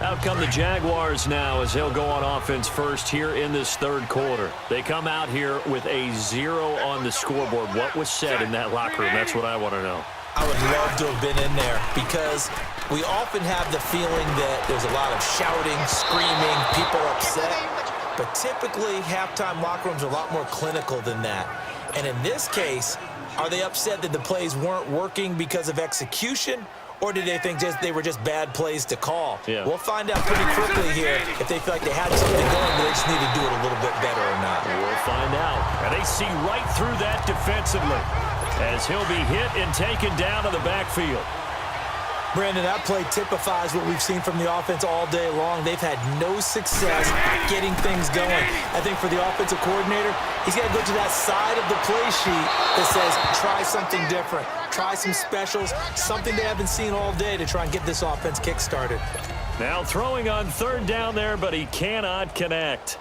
Out come the Jaguars now as they'll go on offense first here in this third quarter. They come out here with a 0 on the scoreboard. What was said in that locker room? That's what I want to know. I would love to have been in there because we often have the feeling that there's a lot of shouting, screaming, people upset. But typically, halftime locker rooms are a lot more clinical than that. And in this case, are they upset that the plays weren't working because of execution? Or did they think they were just bad plays to call? Yeah. We'll find out pretty quickly here if they feel like they had something going, but they just need to do it a little bit better or not. We'll find out. And they see right through that defensively as he'll be hit and taken down to the backfield. Brandon, that play typifies what we've seen from the offense all day long. They've had no success getting things going. I think for the offensive coordinator, he's got to go to that side of the play sheet that says, try something different. Try some specials, something they haven't seen all day to try and get this offense kick-started. Now throwing on third down there, but he cannot connect.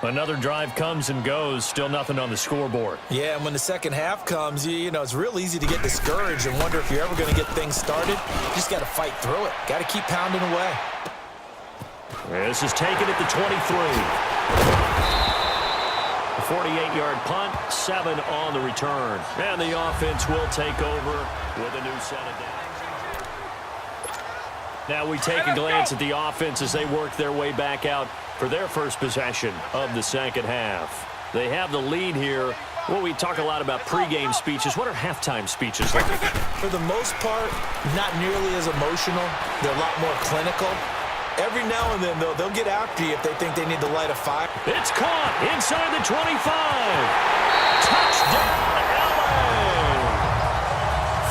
Another drive comes and goes, still nothing on the scoreboard. Yeah, and when the second half comes, you know, it's real easy to get discouraged and wonder if you're ever going to get things started. You just got to fight through it. Got to keep pounding away. This is taken at the 23. A 48-yard punt, 7 on the return. And the offense will take over with a new set of downs. Now we take a glance at the offense as they work their way back out for their first possession of the second half. They have the lead here. Well, we talk a lot about pregame speeches. What are halftime speeches like? For the most part, not nearly as emotional. They're a lot more clinical. Every now and then, though, they'll get after you if they think they need to light a fire. It's caught inside the 25. Touchdown, LA!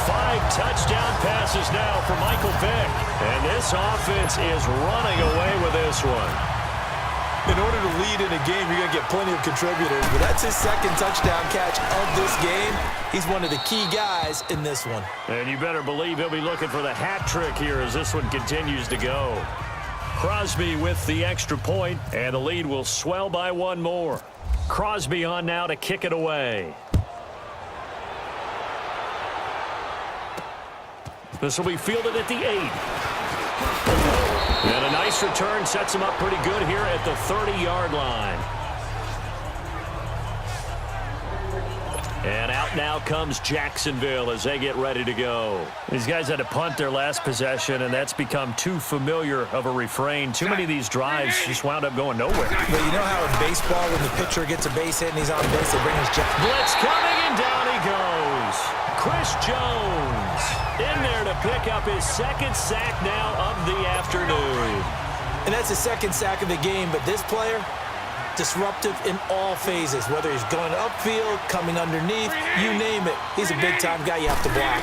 5 touchdown passes now for Michael Vick. And this offense is running away with this one. In order to lead in a game, you're going to get plenty of contributors, but that's his second touchdown catch of this game. He's one of the key guys in this one. And you better believe he'll be looking for the hat trick here as this one continues to go. Crosby with the extra point, and the lead will swell by 1 more. Crosby on now to kick it away. This will be fielded at the 8. And a nice return sets him up pretty good here at the 30-yard line. And out now comes Jacksonville as they get ready to go. These guys had to punt their last possession, and that's become too familiar of a refrain. Too many of these drives just wound up going nowhere. But you know how in baseball, when the pitcher gets a base hit and he's on base, they bring his blitz coming, and down he goes. Chris Jones in there to pick up his second sack now of the afternoon. And that's the second sack of the game, but this player, disruptive in all phases, whether he's going upfield, coming underneath, you name it. He's a big-time guy you have to block.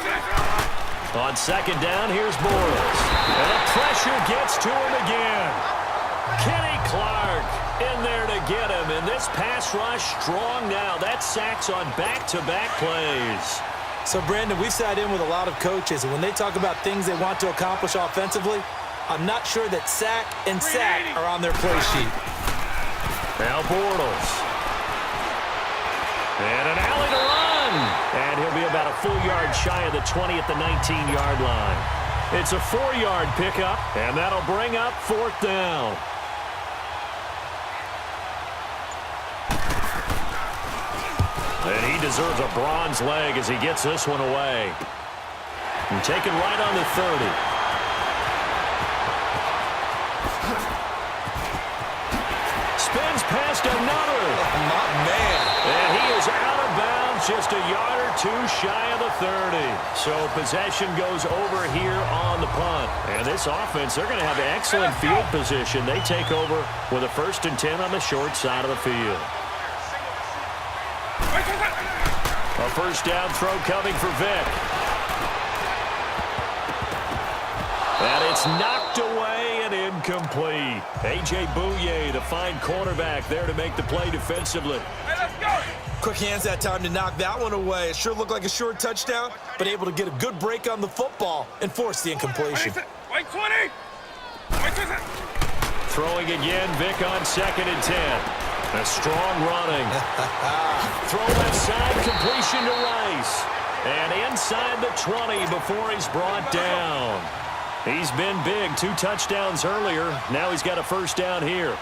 On second down, here's Bortles. And the pressure gets to him again. Kenny Clark in there to get him. And this pass rush strong now. That's sacks on back-to-back plays. So, Brandon, we've sat in with a lot of coaches, and when they talk about things they want to accomplish offensively, I'm not sure that sack and sack are on their play sheet. Now Bortles. And an alley to run. And he'll be about a full yard shy of the 20 at the 19-yard line. It's a 4-yard pickup, and that'll bring up 4th down. And he deserves a bronze leg as he gets this one away. And taken right on the 30. Spins past another. My man. And he is out of bounds, just a yard or 2 shy of the 30. So possession goes over here on the punt. And this offense, they're going to have excellent field position. They take over with a 1st and 10 on the short side of the field. A 1st down throw coming for Vick. And it's knocked away and incomplete. A.J. Bouye, the fine cornerback, there to make the play defensively. Quick hands that time to knock that one away. It sure looked like a short touchdown, but able to get a good break on the football and force the incompletion. Throwing again, Vick on 2nd and 10. A strong running. Throw left side, completion to Rice. And inside the 20 before he's brought down. He's been big. 2 touchdowns earlier. Now he's got a first down here.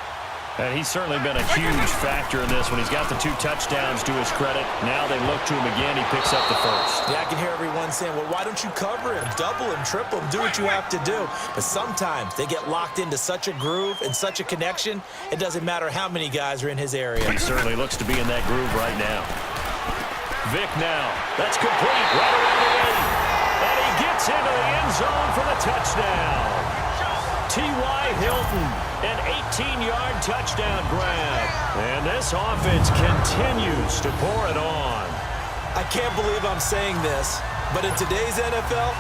And he's certainly been a huge factor in this when he's got the 2 touchdowns to his credit. Now they look to him again. He picks up the first. Yeah, I can hear everyone saying, well, why don't you cover him, double him, triple him, do what you have to do. But sometimes they get locked into such a groove and such a connection, it doesn't matter how many guys are in his area. He certainly looks to be in that groove right now. Vic now. That's complete right around the end. And he gets into the end zone for the touchdown. T.Y. Hilton, an 18-yard touchdown grab. And this offense continues to pour it on. I can't believe I'm saying this, but in today's NFL,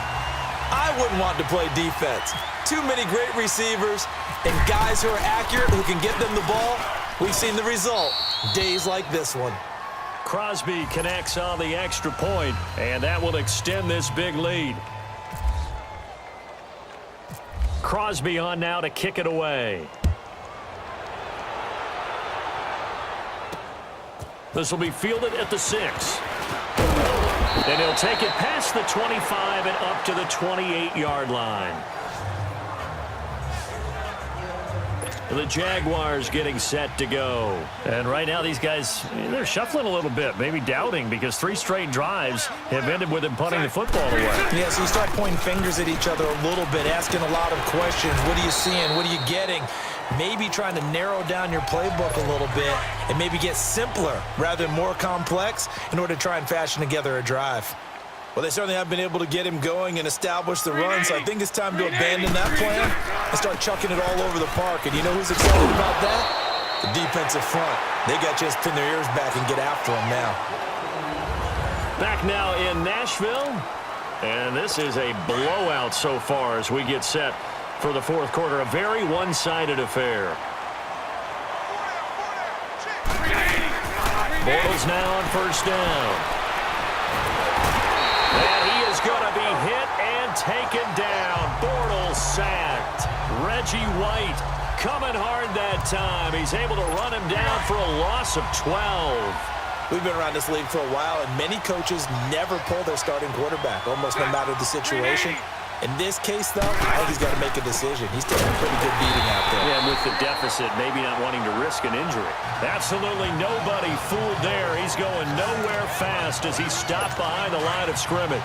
I wouldn't want to play defense. Too many great receivers and guys who are accurate, who can get them the ball. We've seen the result, days like this one. Crosby connects on the extra point, and that will extend this big lead. Crosby on now to kick it away. This will be fielded at the 6. And he'll take it past the 25 and up to the 28-yard line. The Jaguars getting set to go. And right now these guys, they're shuffling a little bit, maybe doubting, because 3 straight drives have ended with them punting the football away. Yeah, so you start pointing fingers at each other a little bit, asking a lot of questions. What are you seeing? What are you getting? Maybe trying to narrow down your playbook a little bit and maybe get simpler rather than more complex in order to try and fashion together a drive. Well, they certainly have been able to get him going and establish the run, so I think it's time to abandon that plan and start chucking it all over the park. And you know who's excited about that? The defensive front. They got to just pin their ears back and get after him now. Back now in Nashville, and this is a blowout so far as we get set for the 4th quarter. A very one-sided affair. Bortles now on first down. And he is going to be hit and taken down. Bortles sacked. Reggie White coming hard that time. He's able to run him down for a loss of 12. We've been around this league for a while, and many coaches never pull their starting quarterback, almost no matter the situation. In this case, though, I think he's got to make a decision. He's taking a pretty good beating out there. Yeah, and with the deficit, maybe not wanting to risk an injury. Absolutely nobody fooled there. He's going nowhere fast as he's stopped behind the line of scrimmage.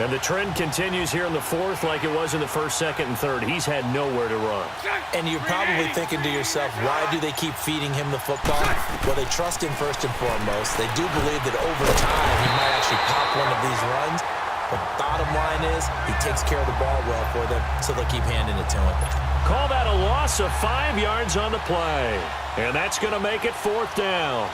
And the trend continues here in the 4th like it was in the 1st, 2nd, and 3rd. He's had nowhere to run. And you're probably thinking to yourself, why do they keep feeding him the football? Well, they trust him first and foremost. They do believe that over time he might actually pop one of these runs. But bottom line is, he takes care of the ball well for them, so they'll keep handing it to him. Call that a loss of 5 yards on the play. And that's going to make it 4th down.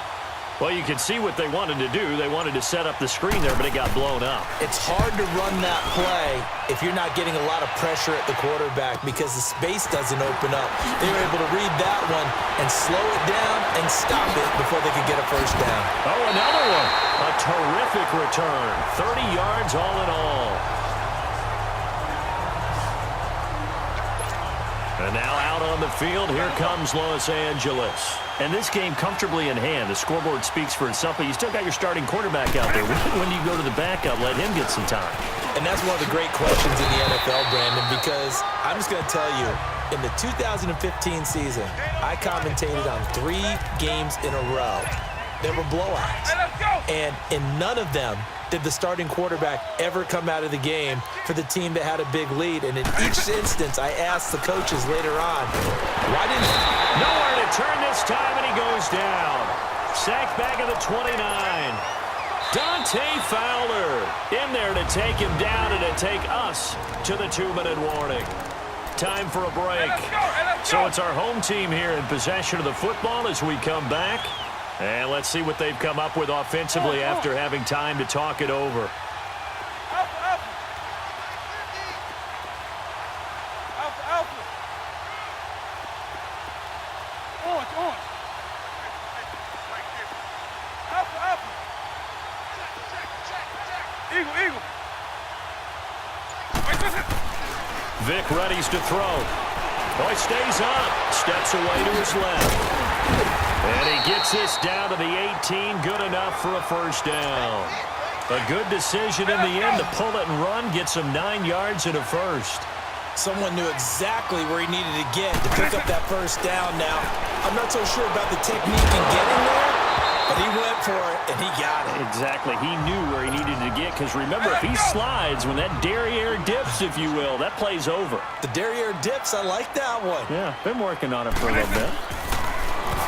Well, you can see what they wanted to do. They wanted to set up the screen there, but it got blown up. It's hard to run that play if you're not getting a lot of pressure at the quarterback because the space doesn't open up. They were able to read that one and slow it down and stop it before they could get a first down. Oh, another one. A terrific return. 30 yards all in all. And now out on the field, here comes Los Angeles. And this game comfortably in hand. The scoreboard speaks for itself, but you still got your starting quarterback out there. When do you go to the backup, let him get some time? And that's one of the great questions in the NFL, Brandon, because I'm just going to tell you, in the 2015 season, I commentated on 3 games in a row. There were blowouts. And in none of them did the starting quarterback ever come out of the game for the team that had a big lead. And in each instance, I asked the coaches later on, why didn't he? Nowhere to turn this time, and he goes down. Sacked back at the 29. Dante Fowler in there to take him down and to take us to the 2-minute warning. Time for a break. So it's our home team here in possession of the football as we come back. And let's see what they've come up with offensively after having time to talk it over. Vic readies to throw. Oh, he stays up. Steps away to his left. And he gets this down to the 18. Good enough for a first down. A good decision in the end to pull it and run. Gets him 9 yards and a first. Someone knew exactly where he needed to get to pick up that first down. Now, I'm not so sure about the technique in getting there, but he went for it, and he got it. Exactly. He knew where he needed to get, because remember, if he slides, when that derriere dips, if you will, that play's over. The derriere dips, I like that one. Yeah, been working on it for a little bit.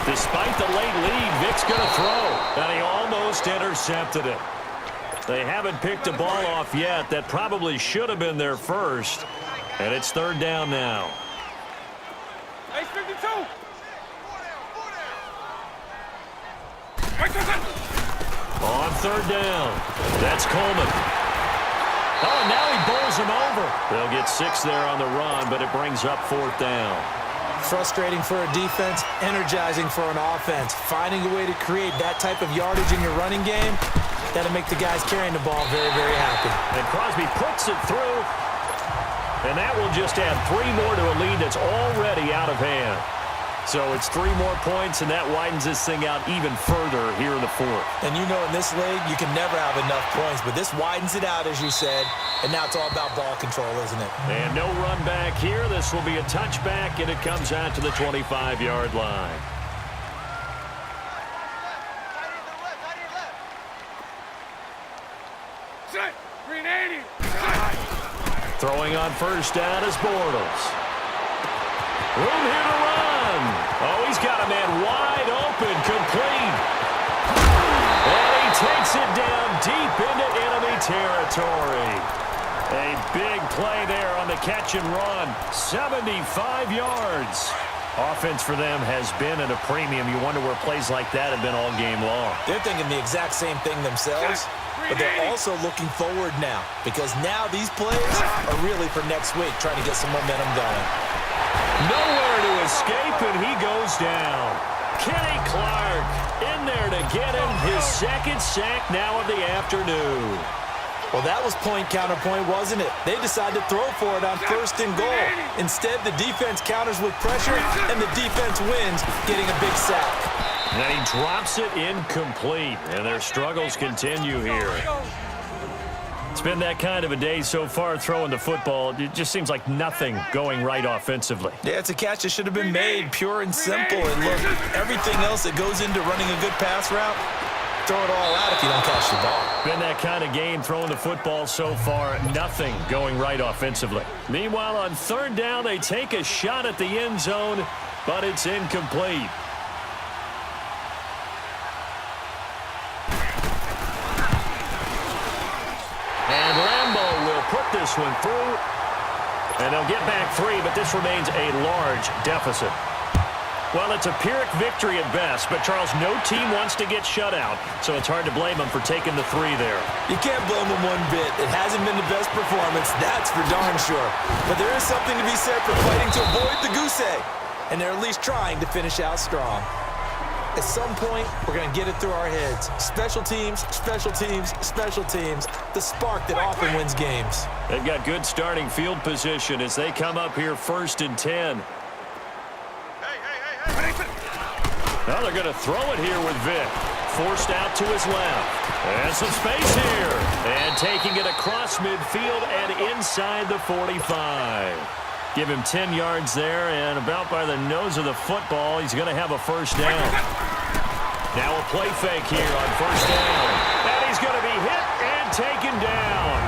Despite the late lead, Vic's going to throw, and he almost intercepted it. They haven't picked a ball off yet. That probably should have been their first, and it's third down now. Ace 52. On third down, that's Coleman. Oh, and now he bowls him over. They'll get 6 there on the run, but it brings up fourth down. Frustrating for a defense, energizing for an offense. Finding a way to create that type of yardage in your running game, that'll make the guys carrying the ball very, very happy. And Crosby puts it through, and that will just add 3 more to a lead that's already out of hand. So it's 3 more points, and that widens this thing out even further here in the fourth. And you know in this league, you can never have enough points, but this widens it out, as you said, and now it's all about ball control, isn't it? And no run back here. This will be a touchback, and it comes out to the 25-yard line. Throwing on first down is Bortles. Room here to run. Oh, he's got a man wide open, complete. And he takes it down deep into enemy territory. A big play there on the catch and run. 75 yards. Offense for them has been at a premium. You wonder where plays like that have been all game long. They're thinking the exact same thing themselves, but they're also looking forward now, because now these plays are really for next week, trying to get some momentum going. Nowhere to escape, and he goes down. Kenny Clark in there to get him his second sack now of the afternoon. Well, that was point counterpoint, wasn't it? They decided to throw for it on first and goal. Instead, the defense counters with pressure, and the defense wins, getting a big sack. And he drops it incomplete, and their struggles continue here. It's been that kind of a day so far throwing the football. It just seems like nothing going right offensively. Yeah, it's a catch that should have been made, pure and simple. And look, everything else that goes into running a good pass route, throw it all out if you don't catch the ball. Been that kind of game throwing the football so far, nothing going right offensively. Meanwhile, on third down, they take a shot at the end zone, but it's incomplete. And Lambeau will put this one through, and they'll get back 3, but this remains a large deficit. Well, it's a Pyrrhic victory at best, but, Charles, no team wants to get shut out, so it's hard to blame them for taking the 3 there. You can't blame them one bit. It hasn't been the best performance, that's for darn sure. But there is something to be said for fighting to avoid the goose egg, and they're at least trying to finish out strong. At some point, we're going to get it through our heads. Special teams, special teams, special teams. The spark that often wins games. They've got good starting field position as they come up here first and 10. Now they're going to throw it here with Vic. Forced out to his left. And some space here. And taking it across midfield and inside the 45. Give him 10 yards there, and about by the nose of the football, he's going to have a first down. Now a play fake here on first down. And he's going to be hit and taken down.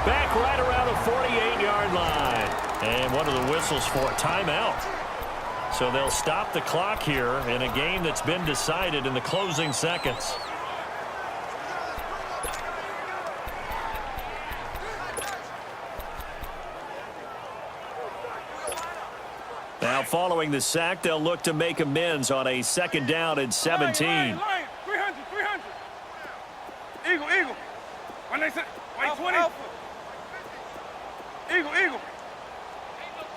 Back right around the 48-yard line. And one of the whistles for a timeout. So they'll stop the clock here in a game that's been decided in the closing seconds. Now, following the sack, they'll look to make amends on a second down and 17. Lion, 300. Eagle. When they say, wait, 20. Alpha. Eagle. Ain't no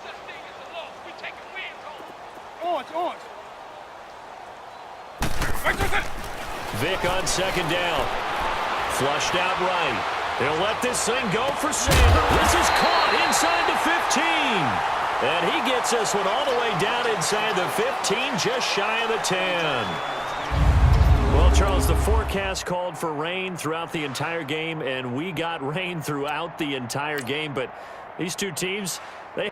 such thing as a loss. We taking wins home. Orange. Vic on second down. Flushed out right. They'll let this thing go for Sanders. This is caught inside the 15. And he gets this one all the way down inside the 15, just shy of the 10. Well, Charles, the forecast called for rain throughout the entire game, and we got rain throughout the entire game. But these two teams, they